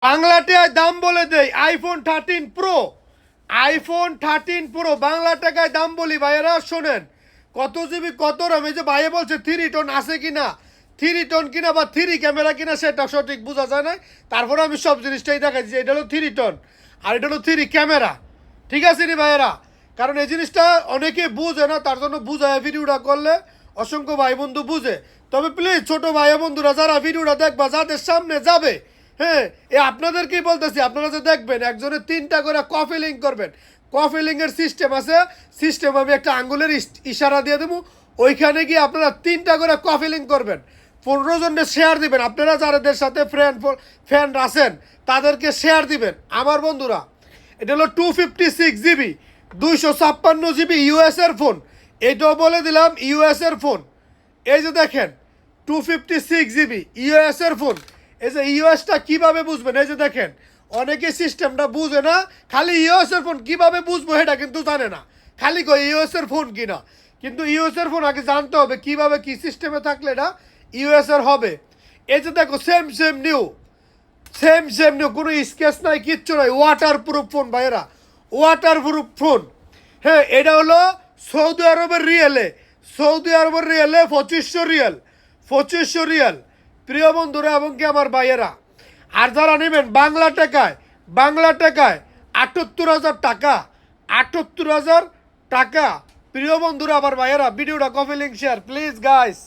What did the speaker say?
বাংলাটায় দাম বলে দেই আইফোন 13 প্রো বাংলা টাকায় দাম বলি ভাইয়েরা শোনেন কত জিবি কত রাম এই যে ভাইয়ে বলছে 3 টন আছে কিনা 3 টন কিনা বা 3 ক্যামেরা কিনা সেটা সঠিক বোঝা যায় না তারপরে আমি সব জিনিসটাই দেখাচ্ছি এটা হলো 3 টন আর এটা হলো 3 ক্যামেরা ঠিক আছে নি ভাইয়েরা কারণ এই জিনিসটা অনেকে বুঝে না তার জন্য বুঝায় ভিডিওটা করলে অসংখ্য ভাই বন্ধু বুঝে তবে প্লিজ ছোট ভাই বন্ধুরা যারা ভিডিওটা দেখবা যাদের সামনে যাবে হ্যাঁ এ আপনাদেরকেই বলতেছি আপনারা যে দেখবেন একজনের 3টা করে কফি লিঙ্ক করবেন কফি লিঙ্কের সিস্টেম আছে সিস্টেম আমি একটা আঙ্গুলের ইশারা দিয়ে দেবো ওইখানে গিয়ে আপনারা 3টা করে কফি লিঙ্ক করবেন 15 জনের শেয়ার দিবেন আপনারা যাদের সাথে ফ্রেন্ড আছেন তাদেরকে শেয়ার দিবেন আমার বন্ধুরা এটা হলো 256 জিবি 256 জিবি ইউএসের ফোন এটাও বলে দিলাম ইউএসের ফোন এই যে দেখেন 256 জিবি ইউএসের ফোন এই যে ইউএসটা কীভাবে বুঝবেন এই যে দেখেন অনেকে সিস্টেমটা বুঝে না খালি ইউএসের ফোন কীভাবে বুঝবো এটা কিন্তু জানে না খালি কই ইউএসের ফোন কিনা কিন্তু ইউএসের ফোন আগে জানতে হবে কীভাবে কী সিস্টেমে থাকলে এটা ইউএসের হবে এই যে দেখো সেম নিউ কোনো স্কেচ নাই কিচ্ছু নাই ওয়াটার প্রুফ ফোন ভাইয়েরা ওয়াটার প্রুফ ফোন হ্যাঁ এটা হলো সৌদি আরবের রিয়েলে 2500 রিয়াল প্রিয় বন্ধুরা এবং কি আমার ভাইয়েরা আর যারা নেবেন বাংলা টাকায় 78,000 টাকা 78,000 টাকা প্রিয় বন্ধুরা আমার ভাইয়েরা ভিডিওটা copy link share please guys